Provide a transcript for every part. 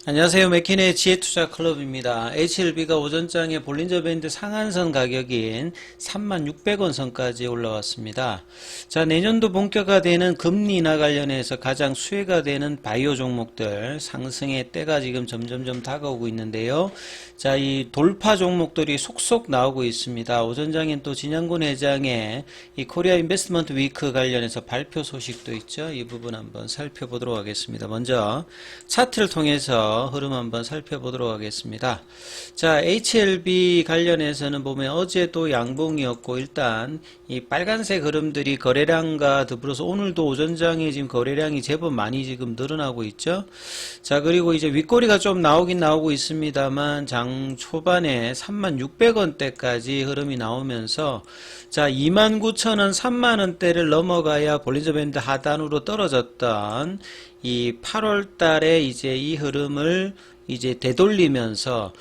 안녕하세요. 맥킨의 지혜투자클럽입니다. HLB가 오전장에 볼린저 밴드 상한선 가격인 36,600원 선까지 올라왔습니다. 자, 내년도 본격화되는 금리 인하 관련해서 가장 수혜가 되는 바이오 종목들 상승의 때가 지금 점점점 다가오고 있는데요. 자, 이 돌파 종목들이 속속 나오고 있습니다. 오전장엔 또 진양곤 회장의 이 코리아 인베스트먼트 위크 관련해서 발표 소식도 있죠. 이 부분 한번 살펴보도록 하겠습니다. 먼저 차트를 통해서 흐름 한번 살펴보도록 하겠습니다. 자, HLB 관련해서는 보면 어제도 양봉이었고 일단 이 빨간색 흐름들이 거래량과 더불어서 오늘도 오전장에 지금 거래량이 제법 많이 지금 늘어나고 있죠. 자, 그리고 이제 윗꼬리가 좀 나오긴 나오고 있습니다만 장 초반에 36,600원대까지 흐름이 나오면서 자, 29,000원, 3만원대를 넘어가야 볼린저 밴드 하단으로 떨어졌던 이 8월 달에 이제 이 흐름을 이제 되돌리면서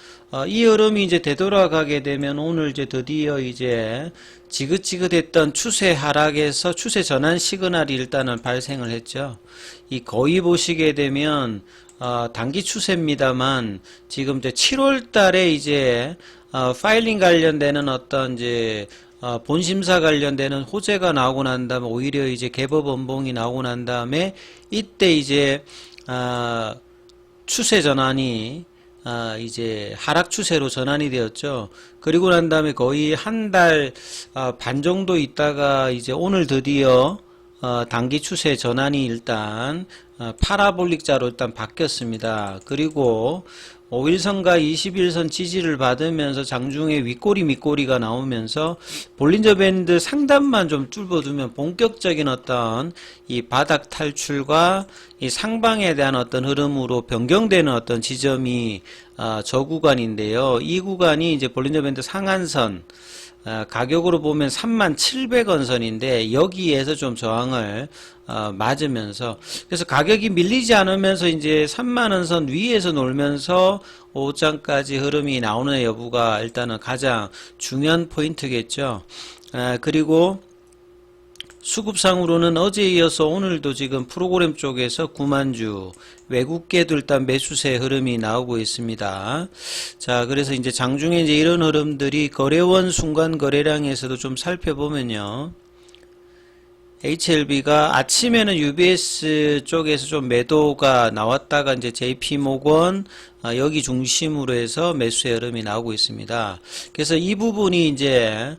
이 흐름이 이제 되돌아가게 되면 오늘 이제 드디어 이제 지긋지긋했던 추세 하락에서 추세 전환 시그널이 일단은 발생을 했죠. 이 거의 보시게 되면 단기 추세입니다만 지금 이제 7월 달에 이제 파일링 관련되는 어떤 이제 본심사 관련되는 호재가 나오고 난 다음에 오히려 이제 개법 원봉이 나오고 난 다음에 이때 이제 추세 전환이 이제 하락 추세로 전환이 되었죠. 그리고 난 다음에 거의 한 달 반 정도 있다가 이제 오늘 드디어 단기 추세 전환이 일단 파라볼릭자로 일단 바뀌었습니다. 그리고 5일선과 21선 지지를 받으면서 장중에 윗꼬리 밑꼬리가 나오면서 볼린저 밴드 상단만 좀 뚫어두면 본격적인 어떤 이 바닥 탈출과 이 상방에 대한 어떤 흐름으로 변경되는 어떤 지점이 저 구간인데요. 이 구간이 이제 볼린저 밴드 상한선 가격으로 보면 37,000원 선인데 여기에서 좀 저항을 맞으면서 그래서 가격이 밀리지 않으면서 이제 30,000원 선 위에서 놀면서 오장까지 흐름이 나오는 여부가 일단은 가장 중요한 포인트겠죠. 그리고 수급상으로는 어제에 이어서 오늘도 지금 프로그램 쪽에서 9만주 외국계도 일단 매수세 흐름이 나오고 있습니다. 자, 그래서 이제 장중에 이제 이런 흐름들이 거래원 순간 거래량에서도 좀 살펴보면요. HLB가 아침에는 UBS 쪽에서 좀 매도가 나왔다가 이제 JP모건 여기 중심으로 해서 매수의 흐름이 나오고 있습니다. 그래서 이 부분이 이제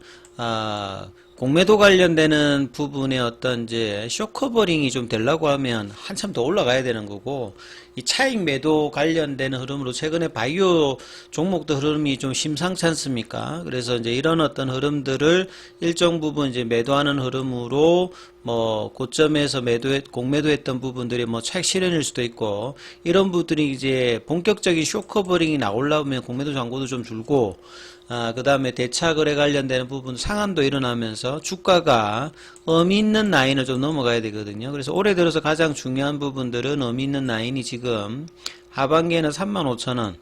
공매도 관련되는 부분의 어떤 이제 쇼커버링이 좀 되려고 하면 한참 더 올라가야 되는 거고, 이 차익 매도 관련되는 흐름으로 최근에 바이오 종목도 흐름이 좀 심상치 않습니까? 그래서 이제 이런 어떤 흐름들을 일정 부분 이제 매도하는 흐름으로 뭐 고점에서 공매도했던 부분들이 뭐 차익 실현일 수도 있고, 이런 부분들이 이제 본격적인 쇼커버링이 나오려면 공매도 잔고도 좀 줄고, 그 다음에 대차 거래 관련되는 부분 상한도 일어나면서 주가가 의미 있는 라인을 좀 넘어가야 되거든요. 그래서 올해 들어서 가장 중요한 부분들은 의미 있는 라인이 지금 하반기에는 35,000원,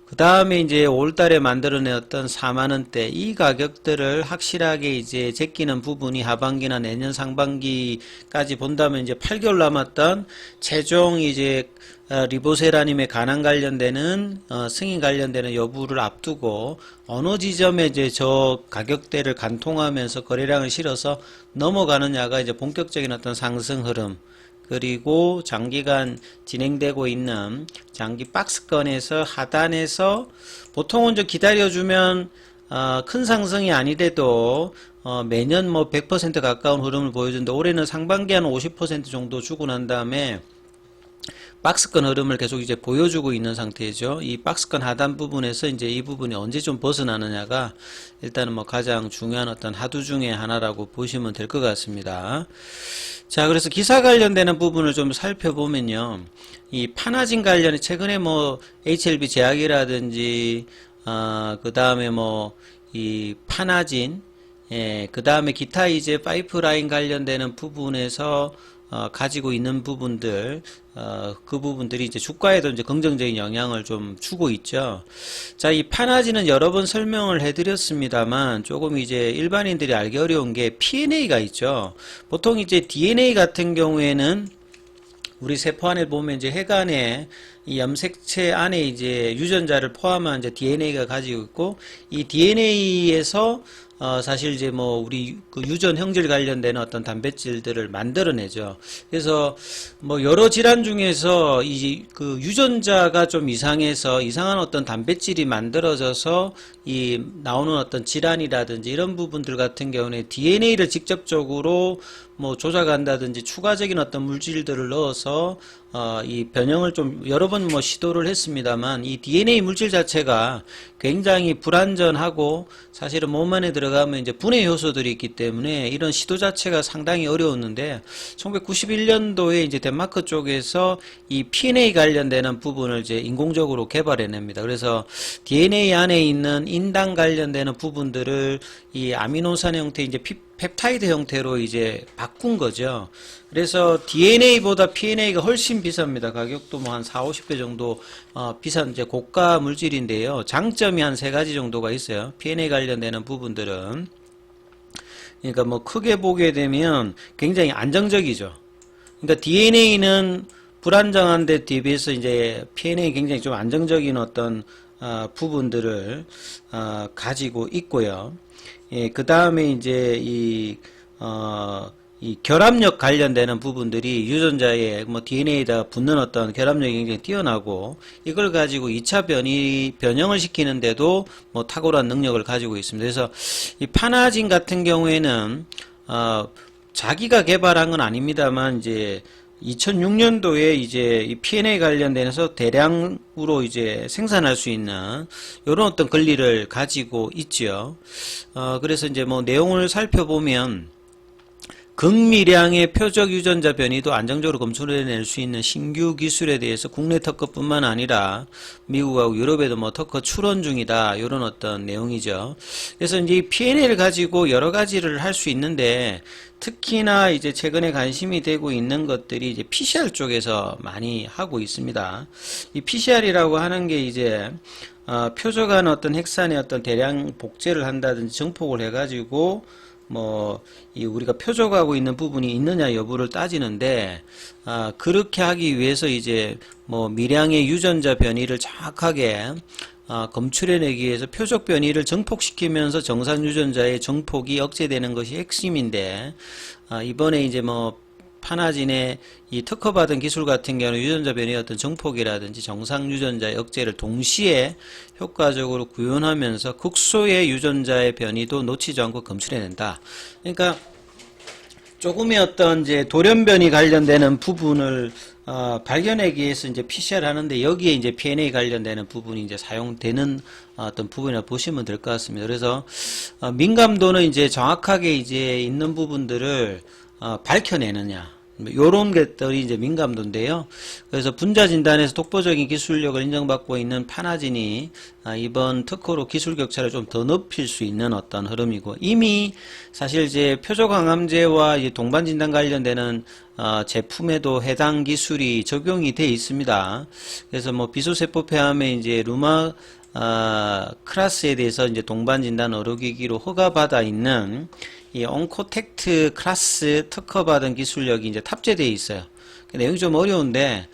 그 다음에 이제 5월달에 만들어내었던 4만원대 이 가격들을 확실하게 이제 제끼는 부분이 하반기나 내년 상반기까지 본다면 이제 8개월 남았던 최종 이제 리보세라님의 가난 관련되는 승인 관련되는 여부를 앞두고 어느 지점에 이제 저 가격대를 간통하면서 거래량을 실어서 넘어가느냐가 이제 본격적인 어떤 상승 흐름, 그리고 장기간 진행되고 있는 장기 박스권에서 하단에서 보통은 좀 기다려주면 큰 상승이 아니돼도 매년 뭐 100% 가까운 흐름을 보여주는데 올해는 상반기 한 50% 정도 주고 난 다음에 박스권 흐름을 계속 이제 보여주고 있는 상태죠. 이 박스권 하단 부분에서 이제 이 부분이 언제 좀 벗어나느냐가 일단은 뭐 가장 중요한 어떤 하두 중에 하나라고 보시면 될 것 같습니다. 자, 그래서 기사 관련되는 부분을 좀 살펴보면요. 이 파나진 관련이 최근에 뭐 HLB 제약이라든지 그 다음에 뭐 이 파나진, 그 다음에 기타 이제 파이프라인 관련되는 부분에서 가지고 있는 부분들, 그 부분들이 이제 주가에도 이제 긍정적인 영향을 좀 주고 있죠. 자, 이 파나지는 여러 번 설명을 해드렸습니다만 조금 이제 일반인들이 알기 어려운 게 P&A가 있죠. 보통 이제 DNA 같은 경우에는 우리 세포 안에 보면 이제 혈관에 이 염색체 안에 이제 유전자를 포함한 이제 DNA가 가지고 있고, 이 DNA에서 사실 이제 뭐 우리 그 유전 형질 관련된 어떤 단백질들을 만들어내죠. 그래서 뭐 여러 질환 중에서 이 그 유전자가 좀 이상해서 이상한 어떤 단백질이 만들어져서 이 나오는 어떤 질환이라든지 이런 부분들 같은 경우는 DNA를 직접적으로 뭐 조작한다든지 추가적인 어떤 물질들을 넣어서 이 변형을 좀 여러 번 뭐 시도를 했습니다만, 이 DNA 물질 자체가 굉장히 불완전하고 사실은 몸 안에 들어가면 이제 분해 요소들이 있기 때문에 이런 시도 자체가 상당히 어려웠는데, 1991년도에 이제 덴마크 쪽에서 이 PNA 관련되는 부분을 이제 인공적으로 개발해냅니다. 그래서 DNA 안에 있는 인당 관련되는 부분들을 이 아미노산 형태 이제 펩타이드 형태로 이제 바꾼 거죠. 그래서 DNA보다 PNA가 훨씬 비쌉니다. 가격도 뭐 한 4, 50배 정도 비싼 이제 고가 물질인데요. 장점이 한 세 가지 정도가 있어요. PNA 관련되는 부분들은. 그러니까 뭐 크게 보게 되면 굉장히 안정적이죠. 그러니까 DNA는 불안정한 데 비해서 이제 PNA 굉장히 좀 안정적인 어떤 부분들을 가지고 있고요. 예, 그 다음에 이제 이 결합력 관련되는 부분들이 유전자에 뭐 DNA에다 붙는 어떤 결합력이 굉장히 뛰어나고, 이걸 가지고 2차 변형을 시키는데도 뭐 탁월한 능력을 가지고 있습니다. 그래서 이 파나진 같은 경우에는 자기가 개발한 건 아닙니다만 이제 2006년도에 이제 이 PNA 관련돼서 대량으로 이제 생산할 수 있는 이런 어떤 권리를 가지고 있죠. 그래서 이제 뭐 내용을 살펴보면, 극미량의 표적 유전자 변이도 안정적으로 검출해낼 수 있는 신규 기술에 대해서 국내 특허뿐만 아니라 미국하고 유럽에도 뭐 특허 출원 중이다, 이런 어떤 내용이죠. 그래서 이제 이 PNA를 가지고 여러 가지를 할 수 있는데, 특히나 이제 최근에 관심이 되고 있는 것들이 이제 PCR 쪽에서 많이 하고 있습니다. 이 PCR이라고 하는 게 이제 표적한 어떤 핵산의 어떤 대량 복제를 한다든지 정폭을 해가지고 뭐 이 우리가 표적하고 있는 부분이 있느냐 여부를 따지는데, 그렇게 하기 위해서 이제 뭐 미량의 유전자 변이를 정확하게 검출해내기 위해서 표적 변이를 정폭시키면서 정상 유전자의 정폭이 억제되는 것이 핵심인데, 이번에 이제 뭐 파나진의 이 특허받은 기술 같은 경우는 유전자 변이의 어떤 정폭이라든지 정상 유전자의 억제를 동시에 효과적으로 구현하면서 극소의 유전자의 변이도 놓치지 않고 검출해낸다. 그러니까 조금의 어떤 이제 돌연변이 관련되는 부분을 발견하기 위해서 이제 PCR 하는데, 여기에 이제 PNA 관련되는 부분이 이제 사용되는 어떤 부분이라 보시면 될 것 같습니다. 그래서 민감도는 이제 정확하게 이제 있는 부분들을 밝혀내느냐, 요런 것들이 이제 민감도인데요. 그래서 분자 진단에서 독보적인 기술력을 인정받고 있는 파나진이 이번 특허로 기술 격차를 좀 더 높일 수 있는 어떤 흐름이고, 이미 사실 이제 표적항암제와 동반 진단 관련되는 제품에도 해당 기술이 적용이 돼 있습니다. 그래서 뭐 비소세포 폐암에 이제 루마 클라스에 대해서 이제 동반 진단 의료기기로 허가받아 있는 이 온코텍트 클래스 특허받은 기술력이 이제 탑재되어 있어요. 내용이 좀 어려운데,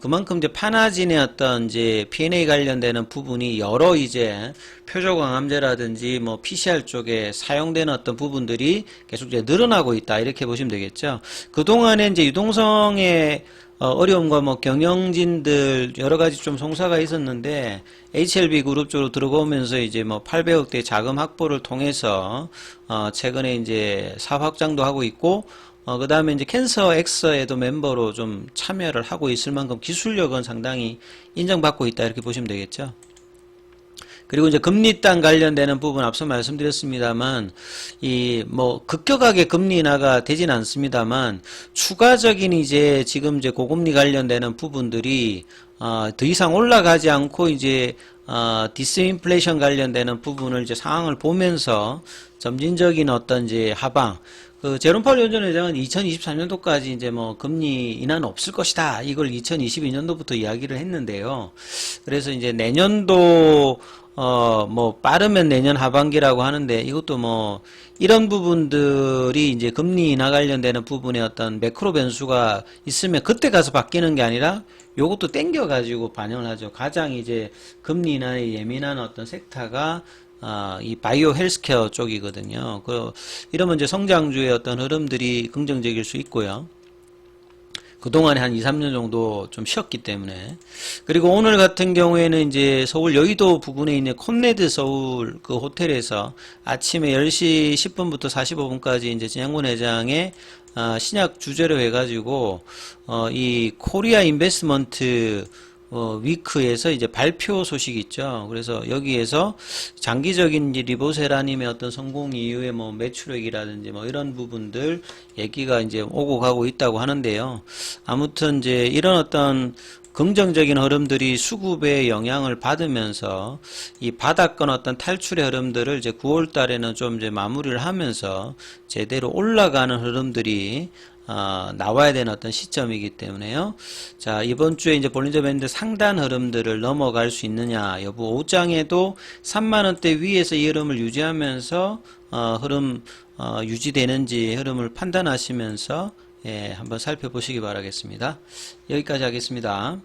그만큼 이제 파나진의 어떤 이제 PNA 관련되는 부분이 여러 이제 표적항암제라든지 뭐 PCR 쪽에 사용되는 어떤 부분들이 계속 이제 늘어나고 있다, 이렇게 보시면 되겠죠. 그동안에 이제 유동성의 어려움과 뭐 경영진들 여러 가지 좀 송사가 있었는데, HLB 그룹 쪽으로 들어오면서 이제 뭐 800억대 자금 확보를 통해서 최근에 이제 사업 확장도 하고 있고, 그 다음에 이제 캔서 엑서에도 멤버로 좀 참여를 하고 있을 만큼 기술력은 상당히 인정받고 있다, 이렇게 보시면 되겠죠. 그리고 이제 금리당 관련되는 부분 앞서 말씀드렸습니다만, 이 뭐 급격하게 금리 인하가 되진 않습니다만, 추가적인 이제 지금 이제 고금리 관련되는 부분들이 더 이상 올라가지 않고 이제 디스인플레이션 관련되는 부분을 이제 상황을 보면서 점진적인 어떤 이제 하방, 그 제롬 파월 연준 회장은 2023년도까지 이제 뭐 금리 인하는 없을 것이다, 이걸 2022년도부터 이야기를 했는데요. 그래서 이제 내년도 뭐 빠르면 내년 하반기라고 하는데 이것도 뭐 이런 부분들이 이제 금리 인하 관련되는 부분에 어떤 매크로 변수가 있으면 그때 가서 바뀌는 게 아니라 요것도 땡겨 가지고 반영을 하죠. 가장 이제 금리 인하에 예민한 어떤 섹터가 이 바이오 헬스케어 쪽이거든요. 이러면 이제 성장주의 어떤 흐름들이 긍정적일 수 있고요. 그동안에 한 2, 3년 정도 좀 쉬었기 때문에. 그리고 오늘 같은 경우에는 이제 서울 여의도 부근에 있는 콘레드 서울 그 호텔에서 아침에 10시 10분부터 45분까지 이제 진양군 회장의 신약 주제로 해가지고, 이 코리아 인베스트먼트 위크에서 이제 발표 소식이 있죠. 그래서 여기에서 장기적인 리보세라님의 어떤 성공 이후에 뭐 매출액이라든지 뭐 이런 부분들 얘기가 이제 오고 가고 있다고 하는데요. 아무튼 이제 이런 어떤 긍정적인 흐름들이 수급에 영향을 받으면서 이 바닥권 어떤 탈출의 흐름들을 이제 9월 달에는 좀 이제 마무리를 하면서 제대로 올라가는 흐름들이 나와야 되는 어떤 시점이기 때문에요. 자, 이번 주에 이제 볼린저 밴드 상단 흐름들을 넘어갈 수 있느냐 여부, 5장에도 3만원대 위에서 이 흐름을 유지하면서 흐름 유지되는지 흐름을 판단하시면서 한번 살펴보시기 바라겠습니다. 여기까지 하겠습니다.